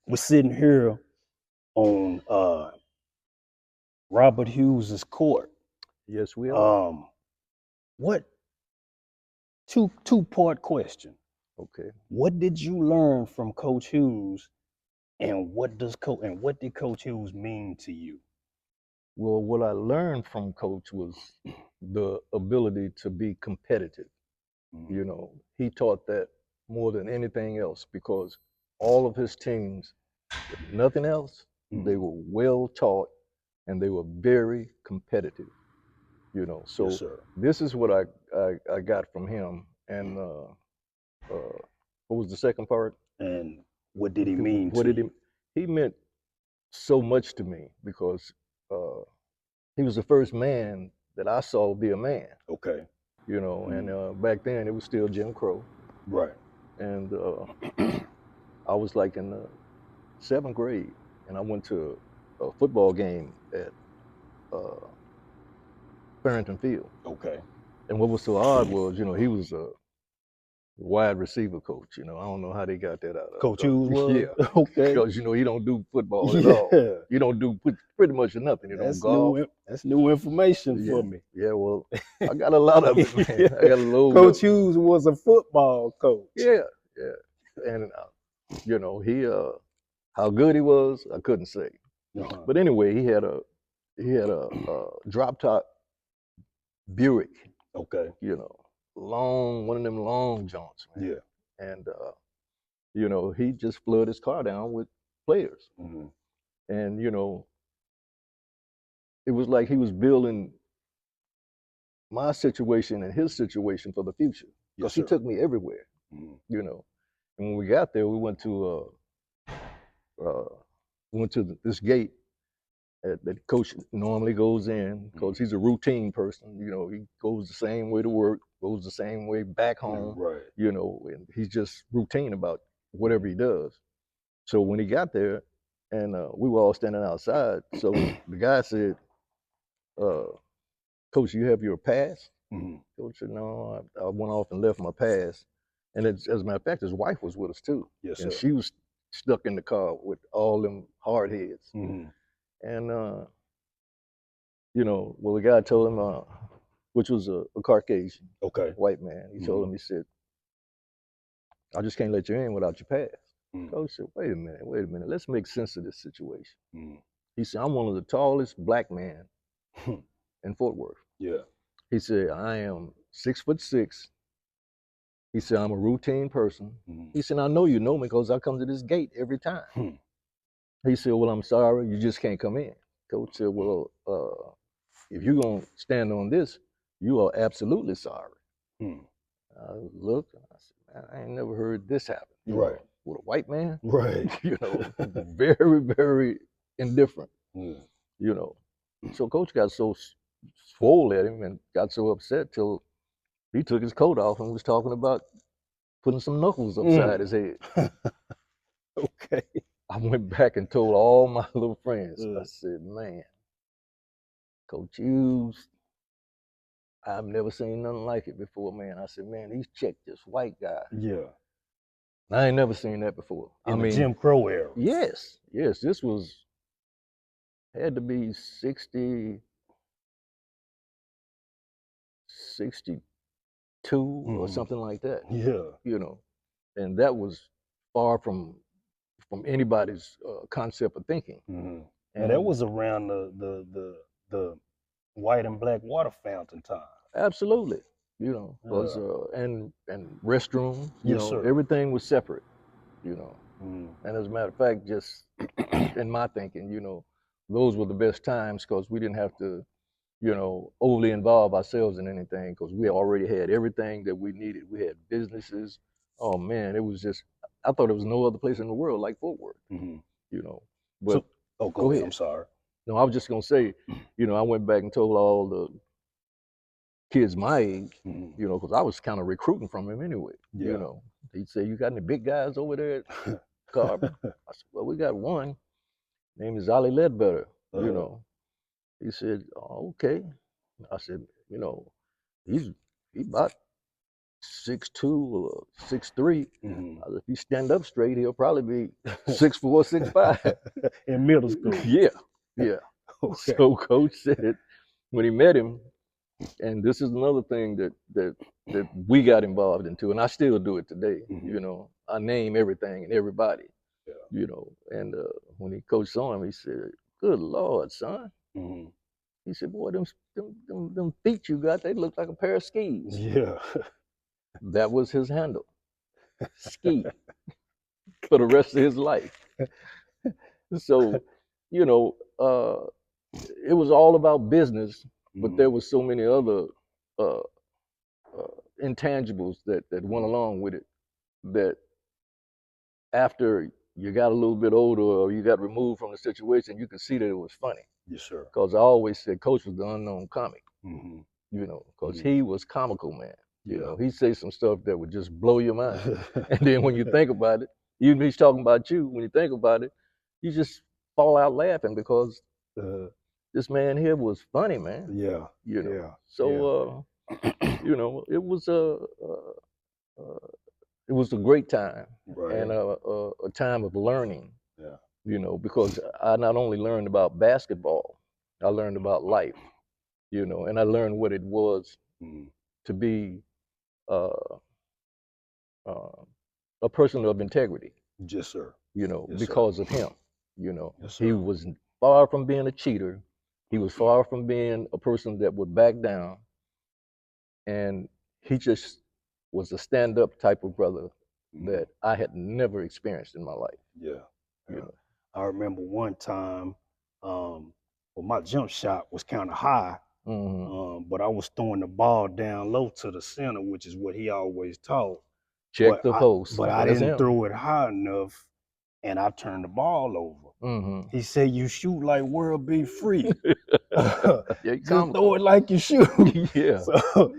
we're sitting here on Robert Hughes's court. Yes, we are. What two-part question. Okay. What did you learn from Coach Hughes, and what did Coach Hughes mean to you? Well, what I learned from Coach was the ability to be competitive. You know, he taught that more than anything else because all of his teams, if nothing else, they were well taught and they were very competitive. You know, so Yes, sir. this is what I got from him. And what was the second part? And what did he mean What to did you? he meant so much to me because uh, he was the first man that I saw be a man. Okay. You know, and back then it was still Jim Crow, Right. and I was like in the 7th grade, and I went to a football game at uh, Farrington Field. Okay. And what was so odd was, you know, he was a wide receiver coach. You know, I don't know how they got that out Coach of Hughes was? yeah, Okay. because you know he don't do football at Yeah. all. You don't do pretty much nothing. You don't golf. That's new information Yeah, for me. yeah. Well, I got a lot of it, man. I got a load Coach up. Hughes was a football coach. Yeah, yeah. And you know, he how good he was, I couldn't say. But anyway, he had a drop top Buick. Okay. You know, long one of them long jaunts, man. Yeah. And you know, he just flooded his car down with players. Mhm. And you know, it was like he was building my situation and his situation for the future because he took me everywhere. You know, and when we got there, we went to this gate that coach normally goes in because he's a routine person. You know, he goes the same way to work, goes the same way back home. Right. You know, and he's just routine about whatever he does. So when he got there, and we were all standing outside, so the guy said, "Coach, you have your pass?" Coach said, "No, I went off and left my pass." And as a matter of fact, his wife was with us too. Yes, And sir. she was stuck in the car with all them hard heads. And you know, well, the guy told him, which was a Caucasian, Okay. white man. He told him, he said, "I just can't let you in without your pass." Coach said, wait a minute. Let's make sense of this situation. He said, "I'm one of the tallest black men in Fort Worth." Yeah. He said, "I am 6'6". He said, "I'm a routine person." He said, "I know you know me because I come to this gate every time." He said, "Well, I'm sorry, you just can't come in." Coach said, "Well, if you're going to stand on this, you are absolutely sorry." I looked, and I said, "Man, I ain't never heard this happen." Right. With a white man, Right. you know, very, very indifferent, you know. So Coach got so swole at him and got so upset till he took his coat off and was talking about putting some knuckles upside his head. Okay. I went back and told all my little friends. I said, "Man, Coach Hughes, I've never seen nothing like it before, man." I said, "Man, he's checked this white guy. Yeah. I ain't never seen that before." In the Jim Crow era. Yes, this had to be 60, 62 or something like that. Yeah. You know, and that was far from anybody's concept of thinking. And that was around the white and black water fountain time. Absolutely, you know, because and restrooms, you know, everything was separate, you know. And as a matter of fact, just in my thinking, you know, those were the best times because we didn't have to, you know, overly involve ourselves in anything because we already had everything that we needed. We had businesses. Oh man, it was just, I thought there was no other place in the world like Fort Worth, you know. But go ahead. I'm sorry. No, I was just gonna say, you know, I went back and told all the kids my age, you know, because I was kind of recruiting from him anyway. Yeah. You know, he'd say, "You got any big guys over there at Carver?" I said, "Well, we got one. Name is Ollie Ledbetter." You know, he said, "Oh, okay." I said, "You know, he about 6'2" or 6'3". If you stand up straight, he'll probably be 6'4", 6'5". In middle school. Yeah. Okay. So Coach said when he met him, and this is another thing that we got involved into, and I still do it today. I name everything and everybody. And when he coached on him, he said, "Good Lord, son." He said, "Boy, them feet you got, they look like a pair of skis." Yeah. That was his handle. Ski. For the rest of his life. So, it was all about business, but there was so many other intangibles that went along with it, that after you got a little bit older or you got removed from the situation, you could see that it was funny. Yes, sir. Because I always said Coach was the unknown comic, because he was comical, man. He'd say some stuff that would just blow your mind. And then when you think about it, even he's talking about you, when you think about it, you just fall out laughing because this man here was funny, man. Yeah. So, it was a great time, and a time of learning. Because I not only learned about basketball, I learned about life. And I learned what it was to be a person of integrity. Yes, sir. Because of him. Yes, sir. He was far from being a cheater. He was far from being a person that would back down. And he just was a stand-up type of brother that I had never experienced in my life. I remember one time, my jump shot was kind of high, but I was throwing the ball down low to the center, which is what he always taught. Check the post. But I didn't throw it high enough, and I turned the ball over. He said, "You shoot like World Be Free. Just throw it like you shoot." Yeah. So